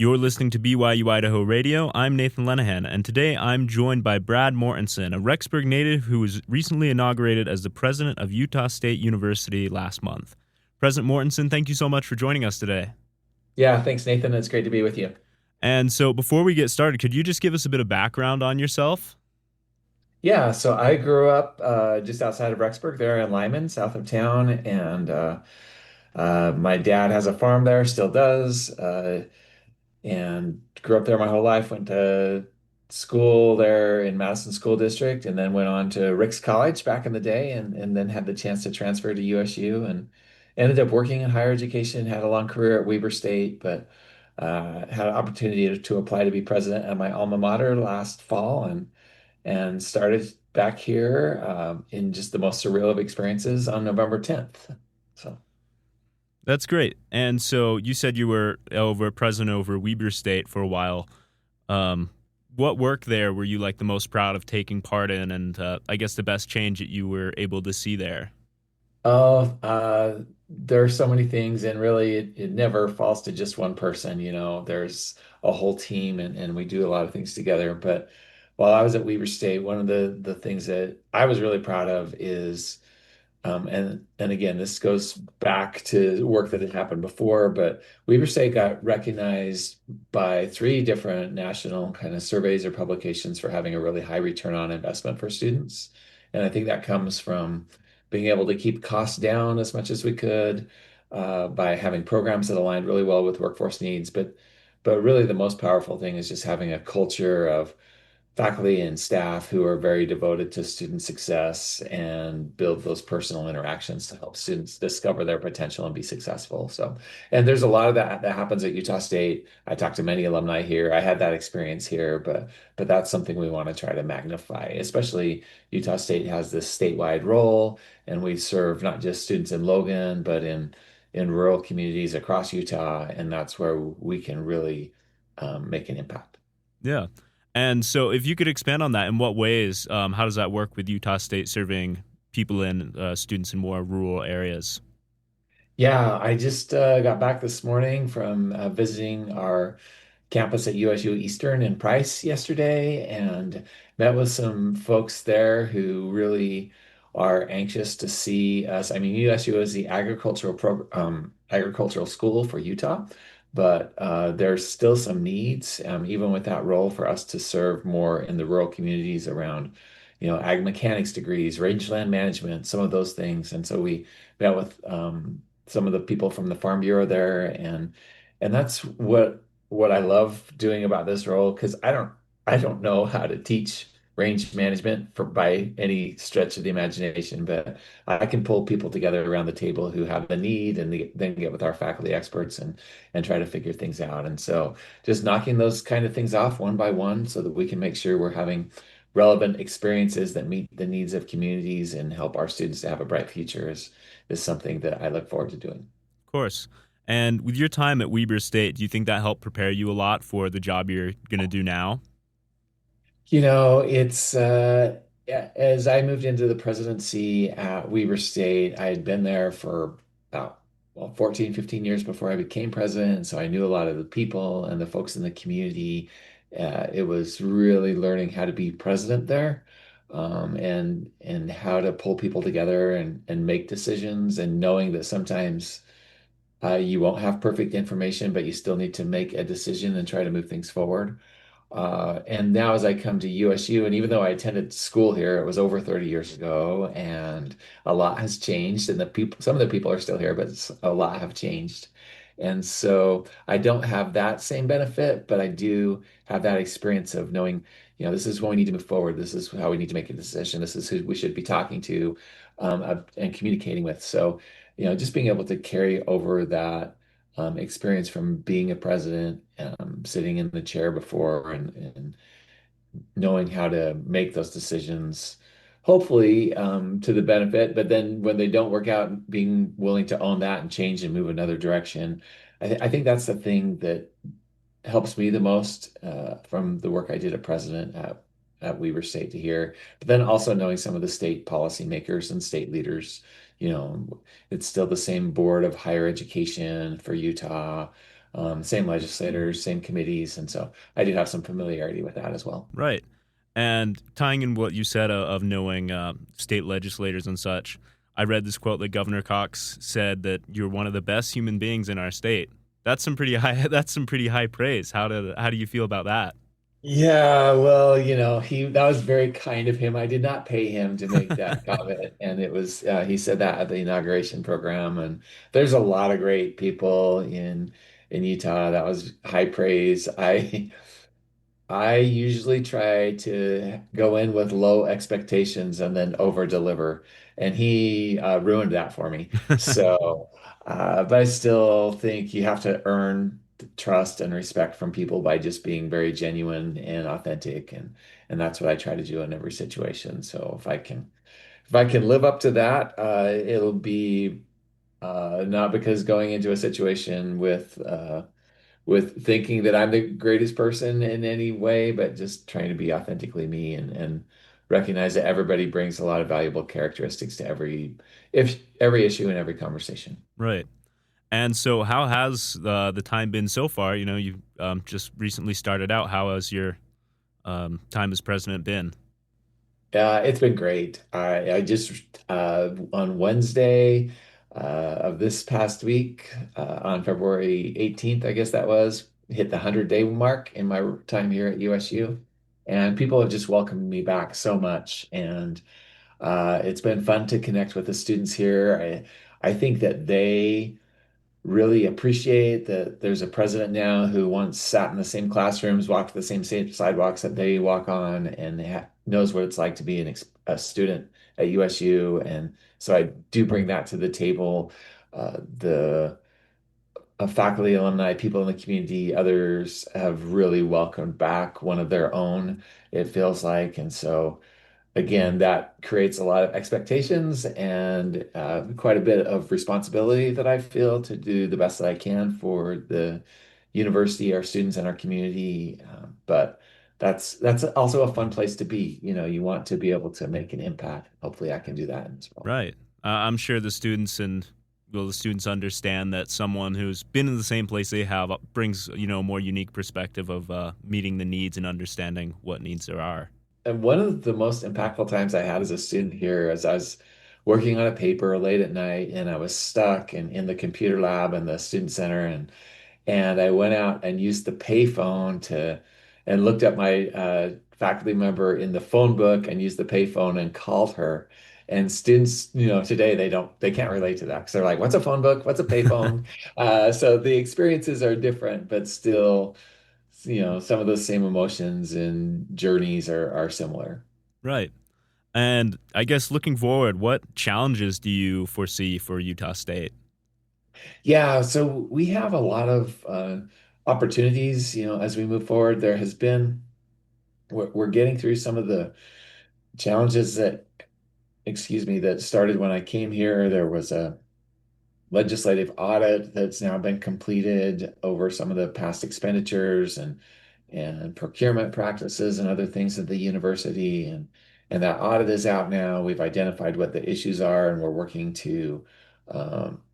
You're listening to BYU-Idaho Radio. I'm Nathan Lenahan, and today I'm joined by Brad Mortensen, a Rexburg native who was recently inaugurated as the president of Utah State University last month. President Mortensen, thank you so much for joining us today. Yeah, thanks, Nathan. It's great to be with you. And so before we get started, could you just give us a bit of background on yourself? Yeah, so I grew up just outside of Rexburg, there in Lyman, south of town, and my dad has a farm there, still does, and grew up there my whole life. Went to school there in Madison School District, and then went on to Ricks College back in the day, and then had the chance to transfer to USU, and ended up working in higher education. Had a long career at Weber State, but had an opportunity to apply to be president at my alma mater last fall, and started back here in just the most surreal of experiences on November 10th. So, That's great. And so you said you were president over Weber State for a while. Um, what work there were you like the most proud of taking part in, and I guess the best change that you were able to see there? oh, there are so many things, and really, it never falls to just one person. There's a whole team, and we do a lot of things together. But while I was at Weber State, one of the things that I was really proud of is and again, this goes back to work that had happened before, but Weber State got recognized by three different national kind of surveys or publications for having a really high return on investment for students. And I think that comes from being able to keep costs down as much as we could by having programs that aligned really well with workforce needs. But really the most powerful thing is just having a culture of faculty and staff who are very devoted to student success and build those personal interactions to help students discover their potential and be successful. So, and there's a lot of that happens at Utah State. I talked to many alumni here. I had that experience here, but that's something we want to try to magnify. Especially Utah State has this statewide role, and we serve not just students in Logan, but in rural communities across Utah, and that's where we can really make an impact. Yeah. And so if you could expand on that, in what ways, how does that work with Utah State serving people in students in more rural areas? Yeah, I just got back this morning from visiting our campus at USU Eastern in Price yesterday and met with some folks there who really are anxious to see us. I mean, USU is the agricultural school for Utah, but there's still some needs, even with that role, for us to serve more in the rural communities around, ag mechanics degrees, rangeland management, some of those things. And so we met with some of the people from the Farm Bureau there, and that's what I love doing about this role because I don't know how to teach range management for by any stretch of the imagination, but I can pull people together around the table who have the need and then get with our faculty experts and try to figure things out. And so just knocking those kind of things off one by one so that we can make sure we're having relevant experiences that meet the needs of communities and help our students to have a bright future is something that I look forward to doing. Of course. And with your time at Weber State, do you think that helped prepare you a lot for the job you're going to do now? It's yeah, as I moved into the presidency at Weber State, I had been there for about 14, 15 years before I became president. So I knew a lot of the people and the folks in the community. It was really learning how to be president there, and how to pull people together and make decisions, and knowing that sometimes you won't have perfect information, but you still need to make a decision and try to move things forward. And now, as I come to USU, and even though I attended school here, it was over 30 years ago, and a lot has changed, and some of the people are still here, but a lot have changed. And so I don't have that same benefit, but I do have that experience of knowing, this is when we need to move forward. This is how we need to make a decision. This is who we should be talking to, and communicating with. So, just being able to carry over that experience from being a president, sitting in the chair before, and knowing how to make those decisions, hopefully to the benefit. But then when they don't work out, being willing to own that and change and move another direction. I think that's the thing that helps me the most from the work I did as president at Weber State to here. But then also knowing some of the state policymakers and state leaders, it's still the same board of higher education for Utah. Same legislators, same committees, and so I did have some familiarity with that as well. Right. And tying in what you said of knowing state legislators and such, I read this quote that Governor Cox said that you're one of the best human beings in our state. That's some pretty high. That's some pretty high praise. How do you feel about that? Yeah, well, he that was very kind of him. I did not pay him to make that comment, and it was he said that at the inauguration program. And there's a lot of great people in Utah. That was high praise. I usually try to go in with low expectations and then over deliver. And he ruined that for me. So, but I still think you have to earn the trust and respect from people by just being very genuine and authentic. And that's what I try to do in every situation. So if I can live up to that, it'll be not because going into a situation with thinking that I'm the greatest person in any way, but just trying to be authentically me and recognize that everybody brings a lot of valuable characteristics to every issue and every conversation. Right. And so, how has the time been so far? You know, you just recently started out. How has your time as president been? It's been great. I just on Wednesday of this past week, on February 18th, I guess that was, hit the 100-day mark in my time here at USU. And people have just welcomed me back so much. And it's been fun to connect with the students here. I think that they really appreciate that there's a president now who once sat in the same classrooms, walked the same sidewalks that they walk on, and knows what it's like to be a student at USU. And so I do bring that to the table. The faculty, alumni, people in the community, others have really welcomed back one of their own, it feels like. And so again, that creates a lot of expectations and quite a bit of responsibility that I feel to do the best that I can for the university, our students, and our community. But that's also a fun place to be. You want to be able to make an impact. Hopefully, I can do that as well. Right. I'm sure the students understand that someone who's been in the same place they have brings a more unique perspective of meeting the needs and understanding what needs there are. And one of the most impactful times I had as a student here is I was working on a paper late at night and I was stuck in the computer lab and the student center, and I went out and used the payphone to and looked up my faculty member in the phone book and used the payphone and called her. And students, today they can't relate to that because they're like, "What's a phone book? What's a payphone?" So the experiences are different, but still, some of those same emotions and journeys are similar. Right. And I guess looking forward, what challenges do you foresee for Utah State? Yeah, so we have a lot of opportunities, as we move forward. We're getting through some of the challenges excuse me, that started when I came here. There was a legislative audit that's now been completed over some of the past expenditures and procurement practices and other things at the university. And that audit is out now. We've identified what the issues are, and we're working to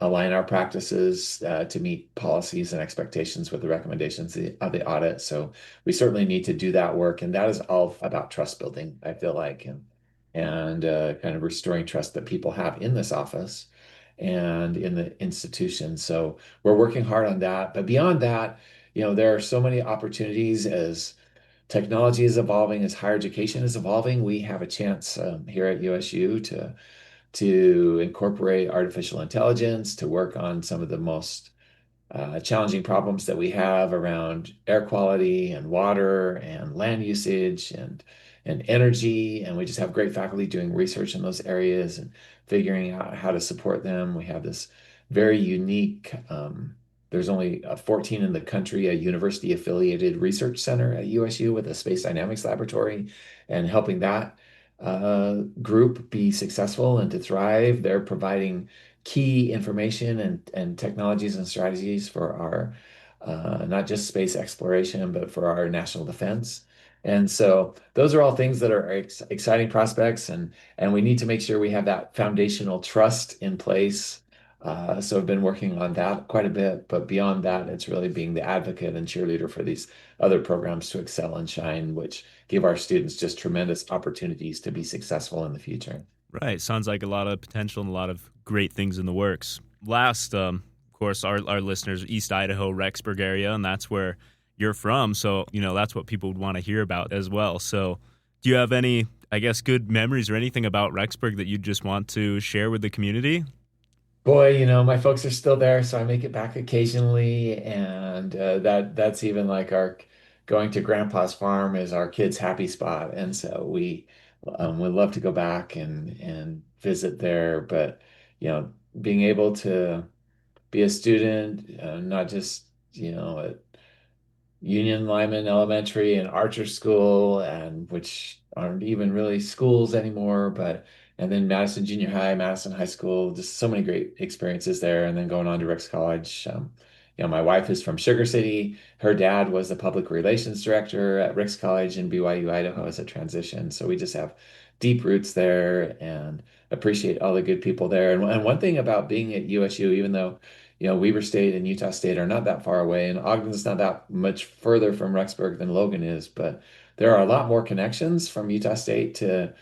align our practices to meet policies and expectations with the recommendations of the audit. So we certainly need to do that work, and that is all about trust building, I feel like, and kind of restoring trust that people have in this office and in the institution. So we're working hard on that. But beyond that, there are so many opportunities as technology is evolving, as higher education is evolving. We have a chance here at USU to incorporate artificial intelligence, to work on some of the most challenging problems that we have around air quality and water and land usage and energy. And we just have great faculty doing research in those areas and figuring out how to support them. We have this very unique, there's only 14 in the country, a university affiliated research center at USU with a space dynamics laboratory, and helping that group be successful and to thrive. They're providing key information and technologies and strategies for our not just space exploration, but for our national defense. And so those are all things that are exciting prospects, and we need to make sure we have that foundational trust in place So I've been working on that quite a bit. But beyond that, it's really being the advocate and cheerleader for these other programs to excel and shine, which give our students just tremendous opportunities to be successful in the future. Right. Sounds like a lot of potential and a lot of great things in the works. Last, of course, our listeners, East Idaho, Rexburg area, and that's where you're from. So, that's what people would want to hear about as well. So, do you have any, I guess, good memories or anything about Rexburg that you just want to share with the community? Boy, my folks are still there, so I make it back occasionally, and that's even like our going to Grandpa's farm is our kids' happy spot, and so we would love to go back and visit there. But being able to be a student, not just at Union Lyman Elementary and Archer School, and which aren't even really schools anymore, but and then Madison Junior High, Madison High School, just so many great experiences there, and then going on to Ricks College. My wife is from Sugar City. Her dad was the public relations director at Ricks College in BYU-Idaho as a transition. So we just have deep roots there and appreciate all the good people there. And one thing about being at USU, even though Weber State and Utah State are not that far away, and Ogden's not that much further from Rexburg than Logan is, but there are a lot more connections from Utah State to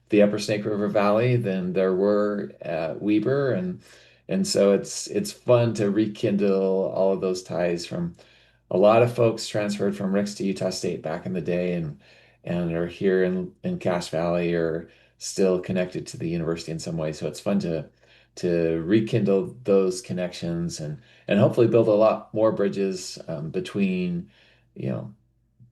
the Upper Snake River Valley than there were at Weber, and so it's fun to rekindle all of those ties from a lot of folks transferred from Ricks to Utah State back in the day and are here in Cache Valley or still connected to the university in some way. So it's fun to rekindle those connections and hopefully build a lot more bridges between, you know,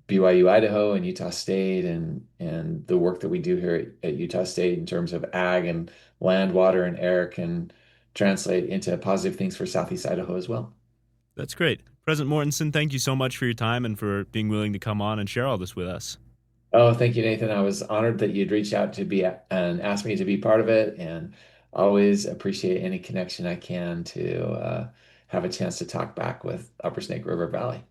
BYU Idaho and Utah State and the work that we do here at Utah State in terms of ag and land, water, and air can translate into positive things for Southeast Idaho as well. That's great. President Mortensen, thank you so much for your time and for being willing to come on and share all this with us. Oh, thank you, Nathan. I was honored that you'd reach out to be and ask me to be part of it, and always appreciate any connection I can to have a chance to talk back with Upper Snake River Valley.